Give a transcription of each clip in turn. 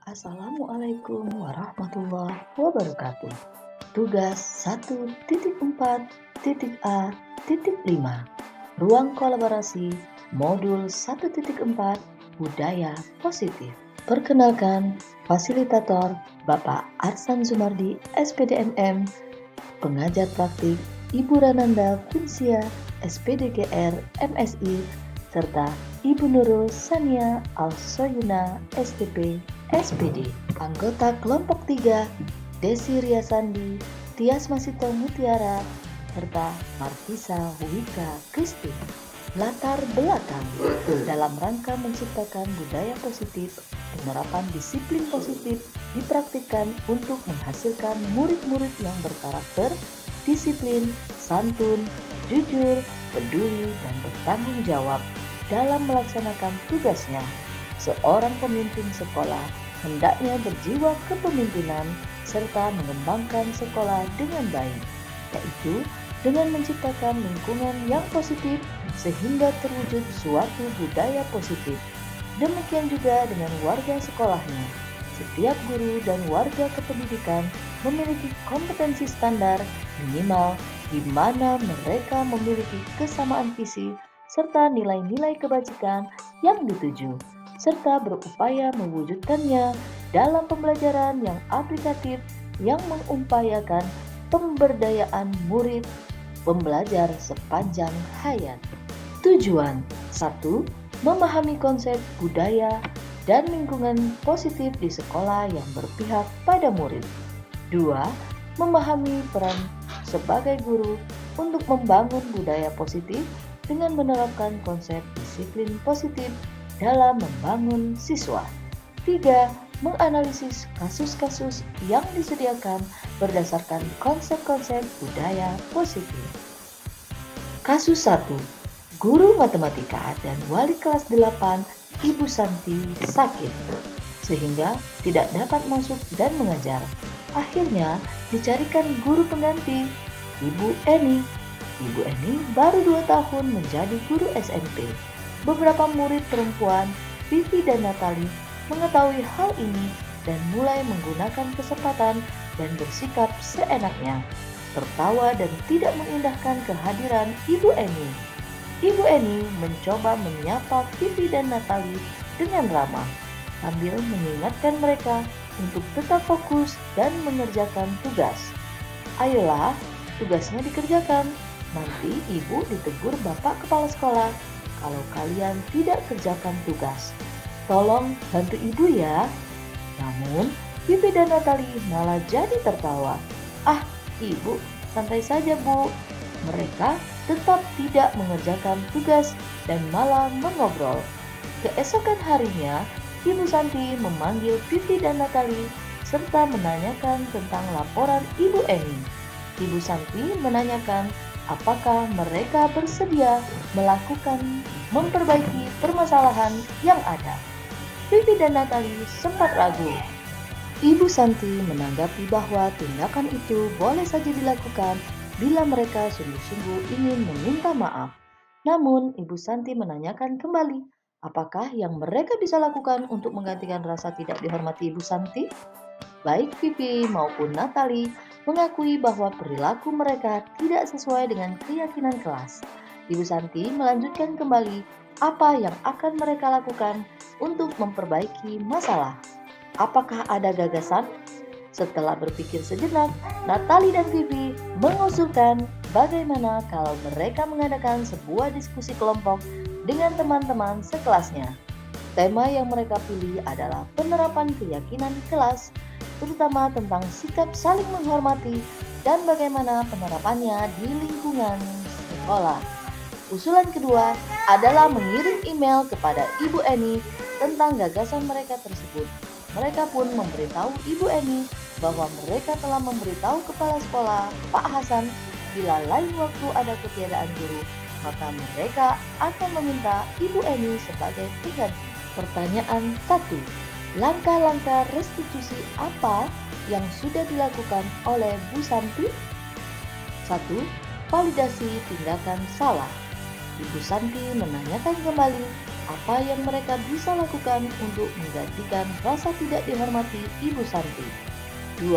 Assalamualaikum warahmatullahi wabarakatuh. Tugas 1.4.A.5 Ruang kolaborasi Modul 1.4 Budaya Positif. Perkenalkan, Fasilitator Bapak Arsan Zumardi, SPDNM, Pengajar Praktik Ibu Rananda Kunsia, SPDGR MSI, serta Ibu Nurul Sania Al-Soyuna, STP, SPD. Anggota kelompok 3, Desi Riasandi, Tias Masito Mutiara, serta Martisa Wika Kristi. Latar belakang dalam rangka menciptakan budaya positif, penerapan disiplin positif dipraktikkan untuk menghasilkan murid-murid yang berkarakter, disiplin, santun, jujur, peduli, dan bertanggung jawab dalam melaksanakan tugasnya. Seorang pemimpin sekolah hendaknya berjiwa kepemimpinan serta mengembangkan sekolah dengan baik, yaitu dengan menciptakan lingkungan yang positif sehingga terwujud suatu budaya positif. Demikian juga dengan warga sekolahnya. Setiap guru dan warga kependidikan memiliki kompetensi standar minimal di mana mereka memiliki kesamaan visi serta nilai-nilai kebajikan yang dituju, serta berupaya mewujudkannya dalam pembelajaran yang aplikatif yang mengupayakan pemberdayaan murid pembelajar sepanjang hayat. Tujuan 1. Memahami konsep budaya dan lingkungan positif di sekolah yang berpihak pada murid. 2. Memahami peran sebagai guru untuk membangun budaya positif dengan menerapkan konsep disiplin positif dalam membangun siswa. 3. Menganalisis kasus-kasus yang disediakan berdasarkan konsep-konsep budaya positif. Kasus 1. Guru matematika dan wali kelas 8 Ibu Santi sakit, sehingga tidak dapat masuk dan mengajar. Akhirnya dicarikan guru pengganti, Ibu Eni. Ibu Eni baru 2 tahun menjadi guru SMP. Beberapa murid perempuan, Vivi dan Natali, mengetahui hal ini dan mulai menggunakan kesempatan dan bersikap seenaknya, tertawa dan tidak mengindahkan kehadiran Ibu Eni. Ibu Eni mencoba menyapa Vivi dan Natali dengan ramah, sambil mengingatkan mereka untuk tetap fokus dan mengerjakan tugas. Ayolah, tugasnya dikerjakan. Nanti ibu ditegur bapak kepala sekolah kalau kalian tidak kerjakan tugas. Tolong bantu ibu ya. Namun, Vivi dan Natali malah jadi tertawa. Ah, ibu, santai saja bu. Mereka tetap tidak mengerjakan tugas dan malah mengobrol. Keesokan harinya, Ibu Santi memanggil Vivi dan Natali serta menanyakan tentang laporan Ibu Eni. Ibu Santi menanyakan apakah mereka bersedia melakukan memperbaiki permasalahan yang ada. Vivi dan Natali sempat ragu. Ibu Santi menanggapi bahwa tindakan itu boleh saja dilakukan bila mereka sungguh-sungguh ingin meminta maaf. Namun, Ibu Santi menanyakan kembali, apakah yang mereka bisa lakukan untuk menggantikan rasa tidak dihormati Ibu Santi? Baik Vivi maupun Natali mengakui bahwa perilaku mereka tidak sesuai dengan keyakinan kelas. Ibu Santi melanjutkan kembali apa yang akan mereka lakukan untuk memperbaiki masalah. Apakah ada gagasan? Setelah berpikir sejenak, Natali dan Vivi mengusulkan bagaimana kalau mereka mengadakan sebuah diskusi kelompok dengan teman-teman sekelasnya. Tema yang mereka pilih adalah penerapan keyakinan kelas, terutama tentang sikap saling menghormati dan bagaimana penerapannya di lingkungan sekolah. Usulan kedua adalah mengirim email kepada Ibu Eni tentang gagasan mereka tersebut. Mereka pun memberitahu Ibu Eni bahwa mereka telah memberitahu kepala sekolah, Pak Hasan, bila lain waktu ada ketiadaan guru, maka mereka akan meminta Ibu Eni sebagai pengganti. Pertanyaan 1. Langkah-langkah restitusi apa yang sudah dilakukan oleh Bu Santi? 1. Validasi tindakan salah. Ibu Santi menanyakan kembali apa yang mereka bisa lakukan untuk menggantikan rasa tidak dihormati Ibu Santi. 2.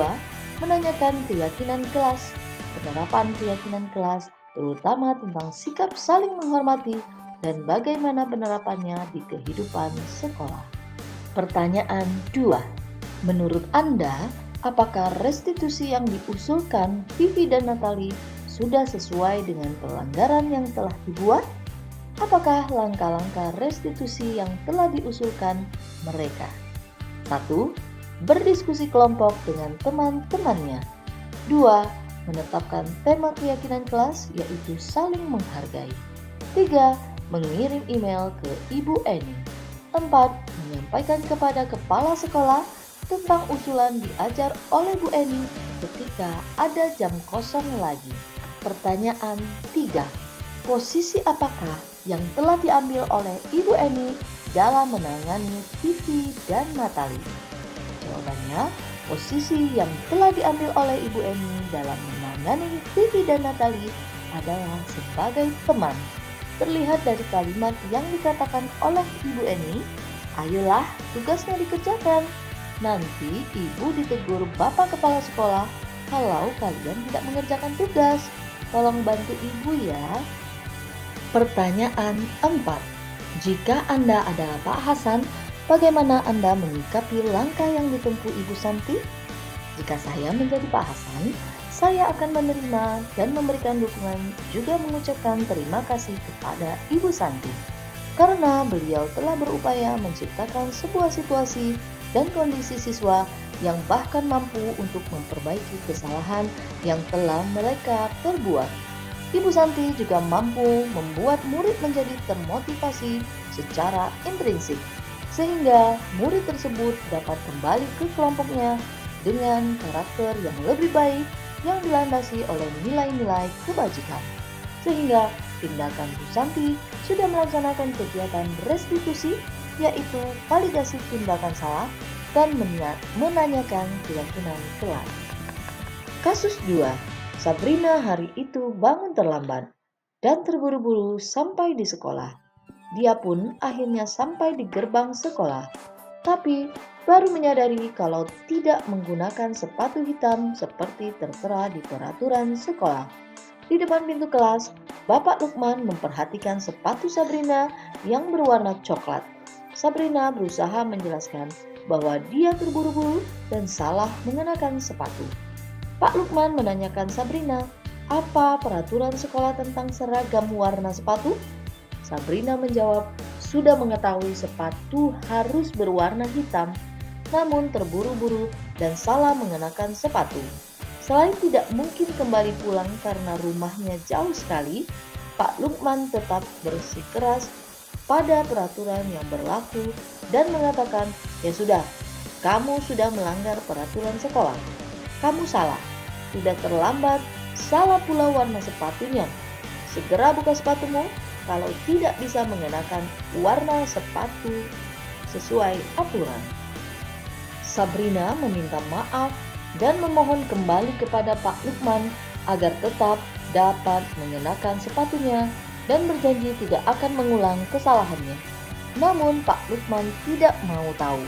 Menanyakan keyakinan kelas. Penerapan keyakinan kelas terutama tentang sikap saling menghormati dan bagaimana penerapannya di kehidupan sekolah. Pertanyaan 2. Menurut Anda, apakah restitusi yang diusulkan Vivi dan Natali sudah sesuai dengan pelanggaran yang telah dibuat? Apakah langkah-langkah restitusi yang telah diusulkan mereka? 1. Berdiskusi kelompok dengan teman-temannya. 2. Menetapkan tema keyakinan kelas yaitu saling menghargai. 3. Mengirim email ke Ibu Eni. 4. Menyampaikan kepada kepala sekolah tentang usulan diajar oleh Bu Eni ketika ada jam kosong lagi. Pertanyaan 3. Posisi apakah yang telah diambil oleh Ibu Eni dalam menangani Vivi dan Natali? Jawabannya, posisi yang telah diambil oleh Ibu Eni dalam menangani Vivi dan Natali adalah sebagai teman. Terlihat dari kalimat yang dikatakan oleh Ibu Eni, ayolah tugasnya dikerjakan. Nanti Ibu ditegur Bapak Kepala Sekolah kalau kalian tidak mengerjakan tugas. Tolong bantu Ibu ya. Pertanyaan 4. Jika Anda adalah Pak Hasan, bagaimana Anda menyikapi langkah yang ditempuh Ibu Santi? Jika saya menjadi Pak Hasan, saya akan menerima dan memberikan dukungan juga mengucapkan terima kasih kepada Ibu Santi karena beliau telah berupaya menciptakan sebuah situasi dan kondisi siswa yang bahkan mampu untuk memperbaiki kesalahan yang telah mereka perbuat. Ibu Santi juga mampu membuat murid menjadi termotivasi secara intrinsik, sehingga murid tersebut dapat kembali ke kelompoknya dengan karakter yang lebih baik yang dilandasi oleh nilai-nilai kebajikan. Sehingga tindakan Bu Santi sudah melaksanakan kegiatan restitusi, yaitu validasi tindakan salah dan menanyakan keyakinan kelas. Kasus 2. Sabrina hari itu bangun terlambat dan terburu-buru sampai di sekolah. Dia pun akhirnya sampai di gerbang sekolah, tapi baru menyadari kalau tidak menggunakan sepatu hitam seperti tertera di peraturan sekolah. Di depan pintu kelas, Bapak Lukman memperhatikan sepatu Sabrina yang berwarna coklat. Sabrina berusaha menjelaskan bahwa dia terburu-buru dan salah mengenakan sepatu. Pak Lukman menanyakan Sabrina, apa peraturan sekolah tentang seragam warna sepatu? Sabrina menjawab, sudah mengetahui sepatu harus berwarna hitam, namun terburu-buru dan salah mengenakan sepatu. Selain tidak mungkin kembali pulang karena rumahnya jauh sekali, Pak Lukman tetap bersikeras pada peraturan yang berlaku dan mengatakan, ya sudah, kamu sudah melanggar peraturan sekolah. Kamu salah, sudah terlambat, salah pula warna sepatunya. Segera buka sepatumu kalau tidak bisa mengenakan warna sepatu sesuai aturan. Sabrina meminta maaf dan memohon kembali kepada Pak Lukman agar tetap dapat mengenakan sepatunya dan berjanji tidak akan mengulang kesalahannya. Namun Pak Lukman tidak mau tahu.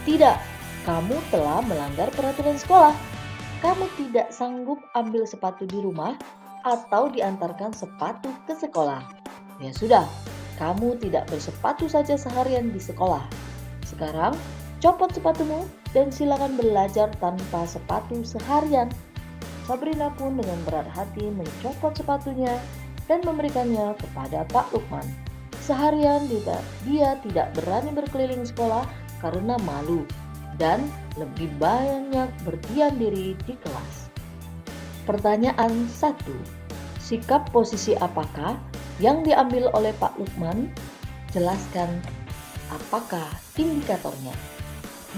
Tidak, kamu telah melanggar peraturan sekolah. Kamu tidak sanggup ambil sepatu di rumah atau diantarkan sepatu ke sekolah. Ya sudah, kamu tidak bersepatu saja seharian di sekolah. Sekarang, copot sepatumu dan silakan belajar tanpa sepatu seharian. Sabrina pun dengan berat hati mencopot sepatunya dan memberikannya kepada Pak Lukman. Seharian dia tidak berani berkeliling sekolah karena malu dan lebih banyak berdiam diri di kelas. Pertanyaan 1. Sikap posisi apakah yang diambil oleh Pak Lukman? Jelaskan apakah indikatornya.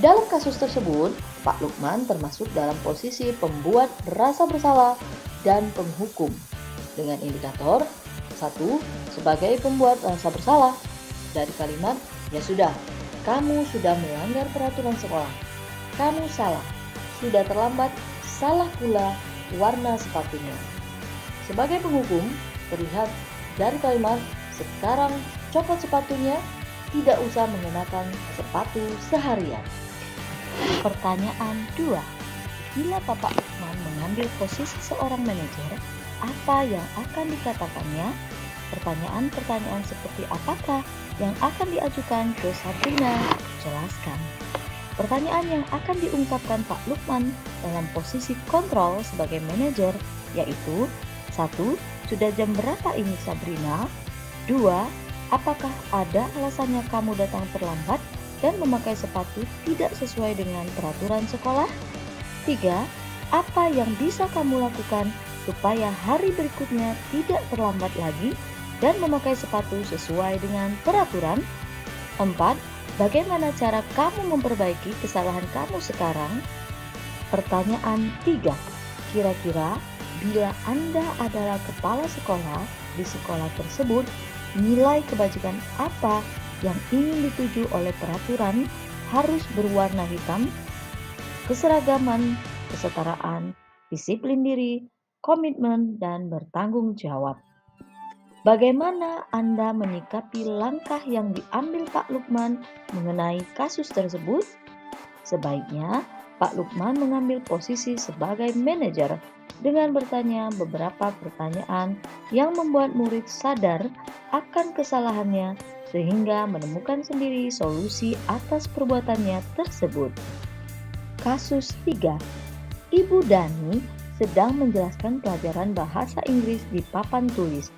Dalam kasus tersebut, Pak Lukman termasuk dalam posisi pembuat rasa bersalah dan penghukum dengan indikator 1. Sebagai pembuat rasa bersalah dari kalimat, ya sudah, kamu sudah melanggar peraturan sekolah. Kamu salah, sudah terlambat, salah pula warna sepatunya. Sebagai penghukum, terlihat dari kalimat, sekarang copot sepatunya tidak usah mengenakan sepatu seharian. Pertanyaan 2. Bila Bapak Lukman mengambil posisi seorang manajer, apa yang akan dikatakannya? Pertanyaan-pertanyaan seperti apakah yang akan diajukan ke Sabrina? Jelaskan. Pertanyaan yang akan diungkapkan Pak Lukman dalam posisi kontrol sebagai manajer yaitu 1. Sudah jam berapa ini Sabrina? 2. Apakah ada alasannya kamu datang terlambat dan memakai sepatu tidak sesuai dengan peraturan sekolah? 3. Apa yang bisa kamu lakukan supaya hari berikutnya tidak terlambat lagi dan memakai sepatu sesuai dengan peraturan? 4. Bagaimana cara kamu memperbaiki kesalahan kamu sekarang? Pertanyaan 3. Kira-kira bila Anda adalah kepala sekolah di sekolah tersebut, nilai kebajikan apa yang ingin dituju oleh peraturan harus berwarna hitam? Keseragaman, kesetaraan, disiplin diri, komitmen, dan bertanggung jawab. Bagaimana Anda menyikapi langkah yang diambil Pak Lukman mengenai kasus tersebut? Sebaiknya Pak Lukman mengambil posisi sebagai manajer dengan bertanya beberapa pertanyaan yang membuat murid sadar akan kesalahannya sehingga menemukan sendiri solusi atas perbuatannya tersebut. Kasus 3. Ibu Dani sedang menjelaskan pelajaran bahasa Inggris di papan tulis.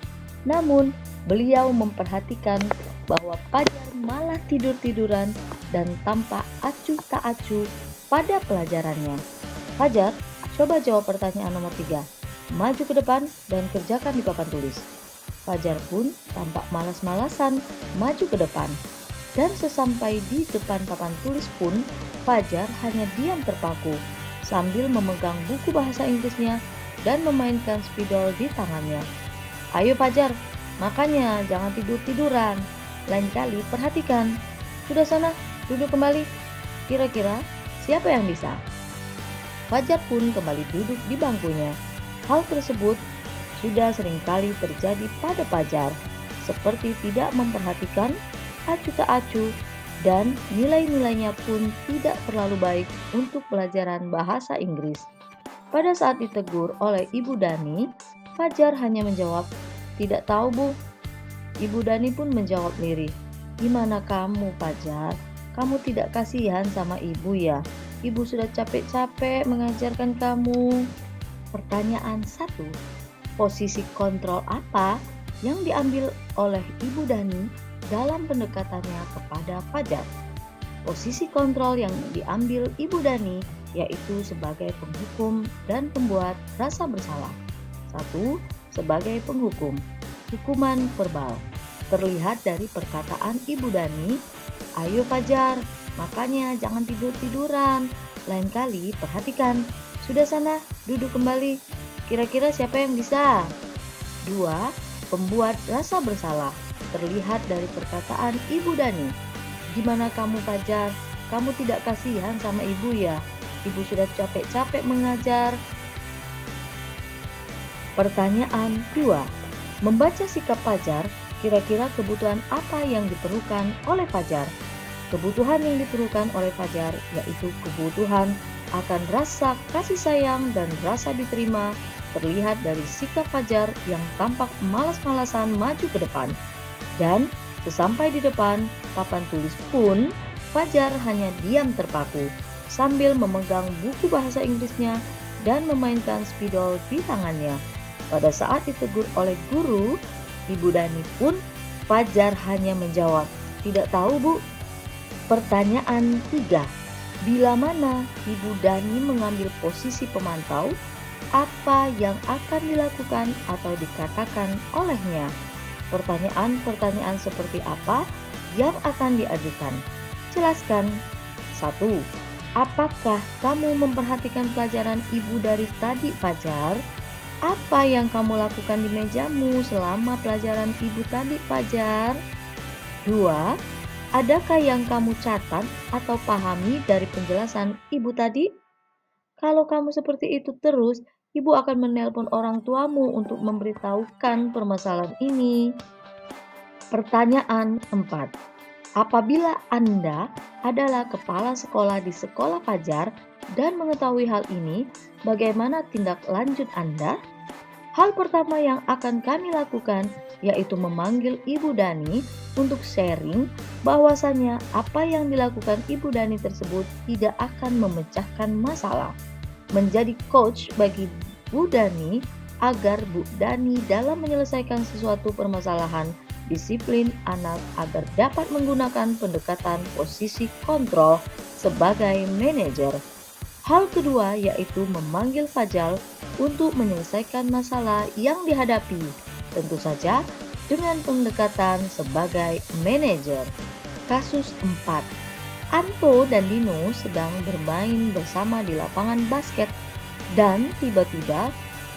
Namun, beliau memperhatikan bahwa Fajar malah tidur-tiduran dan tampak acuh tak acuh pada pelajarannya. Fajar, coba jawab pertanyaan nomor 3. Maju ke depan dan kerjakan di papan tulis. Fajar pun tampak malas-malasan maju ke depan. Dan sesampai di depan papan tulis pun, Fajar hanya diam terpaku sambil memegang buku bahasa Inggrisnya dan memainkan spidol di tangannya. Ayo Fajar, makanya jangan tidur-tiduran. Lain kali perhatikan. Sudah sana, duduk kembali. Kira-kira siapa yang bisa? Fajar pun kembali duduk di bangkunya. Hal tersebut sudah seringkali terjadi pada Fajar, seperti tidak memperhatikan, acuh tak acuh, dan nilai-nilainya pun tidak terlalu baik untuk pelajaran bahasa Inggris. Pada saat ditegur oleh Ibu Dani, Fajar hanya menjawab, "Tidak tahu, Bu." Ibu Dani pun menjawab lirih, "Gimana kamu, Fajar? Kamu tidak kasihan sama ibu ya? Ibu sudah capek-capek mengajarkan kamu." Pertanyaan 1. Posisi kontrol apa yang diambil oleh Ibu Dani dalam pendekatannya kepada Fajar? Posisi kontrol yang diambil Ibu Dani yaitu sebagai penghukum dan pembuat rasa bersalah. 1. Sebagai penghukum, hukuman verbal. Terlihat dari perkataan Ibu Dani, "Ayo Fajar, makanya jangan tidur-tiduran. Lain kali perhatikan. Sudah sana, duduk kembali. Kira-kira siapa yang bisa?" 2. Pembuat rasa bersalah. Terlihat dari perkataan Ibu Dani, "Gimana kamu Fajar? Kamu tidak kasihan sama ibu ya? Ibu sudah capek-capek mengajar." Pertanyaan 2. Membaca sikap Fajar, kira-kira kebutuhan apa yang diperlukan oleh Fajar? Kebutuhan yang diperlukan oleh Fajar yaitu kebutuhan akan rasa kasih sayang dan rasa diterima, terlihat dari sikap Fajar yang tampak malas-malasan maju ke depan. Dan sesampai di depan papan tulis pun, Fajar hanya diam terpaku sambil memegang buku bahasa Inggrisnya dan memainkan spidol di tangannya. Pada saat ditegur oleh guru, Ibu Dani pun, Fajar hanya menjawab, "Tidak tahu, Bu." Pertanyaan 3. Bila mana Ibu Dani mengambil posisi pemantau, apa yang akan dilakukan atau dikatakan olehnya? Pertanyaan-pertanyaan seperti apa yang akan diajukan? Jelaskan. 1. Apakah kamu memperhatikan pelajaran ibu dari tadi, Fajar? Apa yang kamu lakukan di mejamu selama pelajaran ibu tadi, Fajar? 2. Adakah yang kamu catat atau pahami dari penjelasan ibu tadi? Kalau kamu seperti itu terus, ibu akan menelpon orang tuamu untuk memberitahukan permasalahan ini. Pertanyaan 4. Apabila Anda adalah kepala sekolah di sekolah Fajar dan mengetahui hal ini, bagaimana tindak lanjut Anda? Hal pertama yang akan kami lakukan yaitu memanggil Ibu Dani untuk sharing bahwasannya apa yang dilakukan Ibu Dani tersebut tidak akan memecahkan masalah. Menjadi coach bagi Bu Dani agar Bu Dani dalam menyelesaikan sesuatu permasalahan disiplin anak agar dapat menggunakan pendekatan posisi kontrol sebagai manajer. Hal kedua yaitu memanggil Fajal untuk menyelesaikan masalah yang dihadapi, tentu saja dengan pendekatan sebagai manajer. Kasus 4. Anto dan Dino sedang bermain bersama di lapangan basket dan tiba-tiba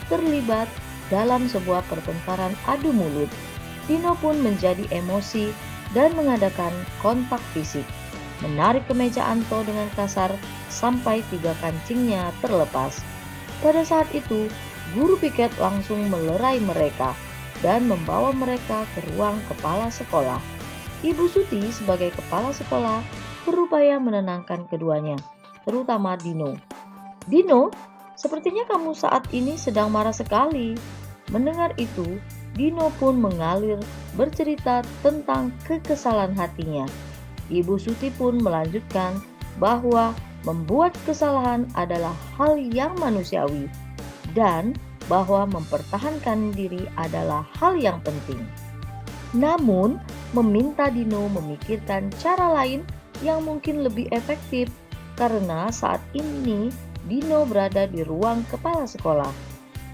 terlibat dalam sebuah pertengkaran adu mulut. Dino pun menjadi emosi dan mengadakan kontak fisik, menarik kemeja Anto dengan kasar sampai 3 kancingnya terlepas. Pada saat itu, guru piket langsung melerai mereka dan membawa mereka ke ruang kepala sekolah. Ibu Suti sebagai kepala sekolah berupaya menenangkan keduanya, terutama Dino. Dino, sepertinya kamu saat ini sedang marah sekali. Mendengar itu, Dino pun mengalir bercerita tentang kekesalan hatinya. Ibu Suti pun melanjutkan bahwa membuat kesalahan adalah hal yang manusiawi dan bahwa mempertahankan diri adalah hal yang penting. Namun, meminta Dino memikirkan cara lain yang mungkin lebih efektif karena saat ini Dino berada di ruang kepala sekolah.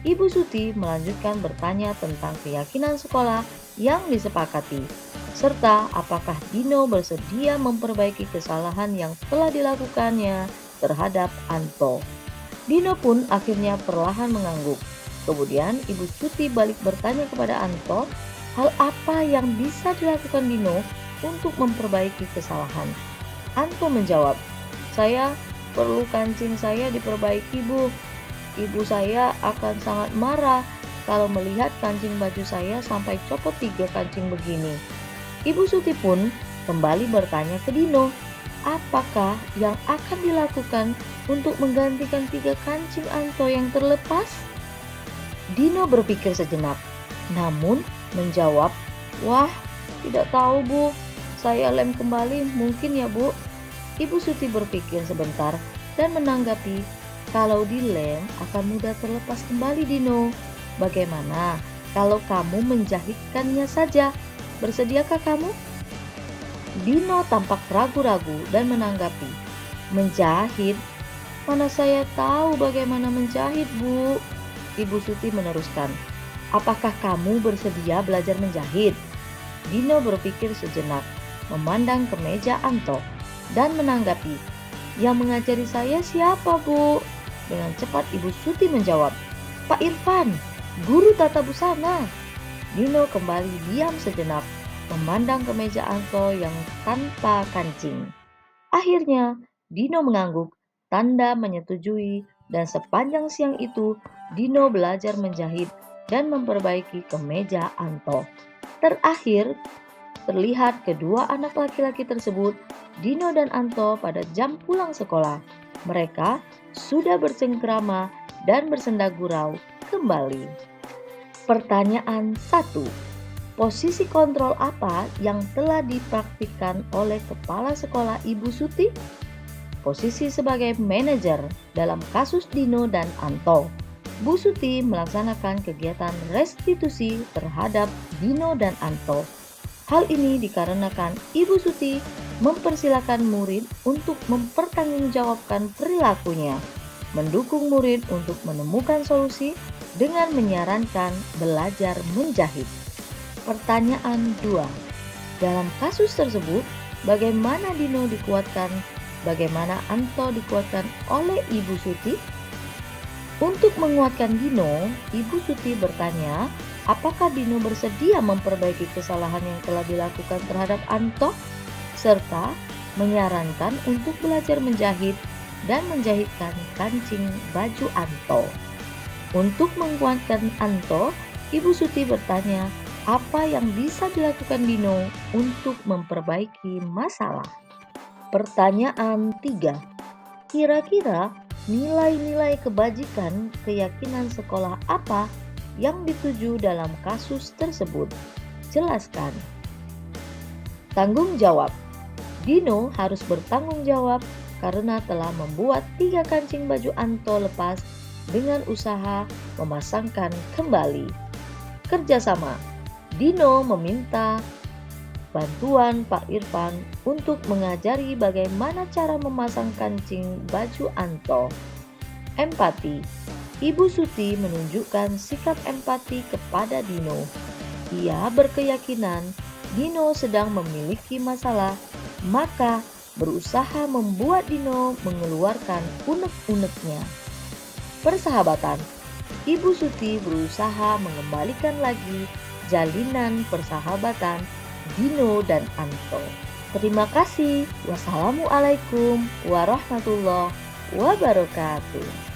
Ibu Suti melanjutkan bertanya tentang keyakinan sekolah yang disepakati, serta apakah Dino bersedia memperbaiki kesalahan yang telah dilakukannya terhadap Anto. Dino pun akhirnya perlahan mengangguk. Kemudian Ibu Suti balik bertanya kepada Anto, hal apa yang bisa dilakukan Dino untuk memperbaiki kesalahan. Anto menjawab, saya perlu kancing saya diperbaiki, Bu. Ibu saya akan sangat marah kalau melihat kancing baju saya sampai copot 3 kancing begini. Ibu Suti pun kembali bertanya ke Dino, apakah yang akan dilakukan untuk menggantikan 3 kancing Anto yang terlepas? Dino berpikir sejenak, namun menjawab, wah, tidak tahu, Bu. Saya lem kembali mungkin ya, Bu. Ibu Suti berpikir sebentar dan menanggapi, kalau dilem akan mudah terlepas kembali, Dino. Bagaimana kalau kamu menjahitkannya saja? Bersediakah kamu? Dino tampak ragu-ragu dan menanggapi, menjahit? Mana saya tahu bagaimana menjahit, Bu. Ibu Suti meneruskan, apakah kamu bersedia belajar menjahit? Dino berpikir sejenak, memandang ke meja Anto, dan menanggapi, yang mengajari saya siapa, Bu? Dengan cepat Ibu Suti menjawab, Pak Irfan, guru tata busana. Dino kembali diam sejenak, memandang ke meja Anto yang tanpa kancing. Akhirnya, Dino mengangguk, tanda menyetujui, dan sepanjang siang itu, Dino belajar menjahit dan memperbaiki kemeja Anto. Terakhir, terlihat kedua anak laki-laki tersebut, Dino dan Anto, pada jam pulang sekolah. Mereka sudah bercengkrama dan bersenda gurau kembali. Pertanyaan 1. Posisi kontrol apa yang telah dipraktikkan oleh kepala sekolah Ibu Suti? Posisi sebagai manajer dalam kasus Dino dan Anto. Bu Suti melaksanakan kegiatan restitusi terhadap Dino dan Anto. Hal ini dikarenakan Ibu Suti mempersilahkan murid untuk mempertanggungjawabkan perilakunya, mendukung murid untuk menemukan solusi dengan menyarankan belajar menjahit. Pertanyaan 2. Dalam kasus tersebut, bagaimana Dino dikuatkan, bagaimana Anto dikuatkan oleh Ibu Suti? Untuk menguatkan Dino, Ibu Suti bertanya, apakah Dino bersedia memperbaiki kesalahan yang telah dilakukan terhadap Anto, serta menyarankan untuk belajar menjahit dan menjahitkan kancing baju Anto. Untuk menguatkan Anto, Ibu Suti bertanya, Apa yang bisa dilakukan Dino untuk memperbaiki masalah? Pertanyaan 3. Kira-kira nilai-nilai kebajikan keyakinan sekolah apa yang dituju dalam kasus tersebut? Jelaskan. Tanggung jawab. Dino harus bertanggung jawab karena telah membuat 3 kancing baju Anto lepas dengan usaha memasangkan kembali. Kerjasama. Dino meminta bantuan Pak Irfan untuk mengajari bagaimana cara memasang kancing baju Anto. Empati. Ibu Suti menunjukkan sikap empati kepada Dino. Ia berkeyakinan Dino sedang memiliki masalah, maka berusaha membuat Dino mengeluarkan unek-uneknya. Persahabatan. Ibu Suti berusaha mengembalikan lagi jalinan persahabatan Dino dan Anto. Terima kasih. Wassalamualaikum warahmatullahi wabarakatuh.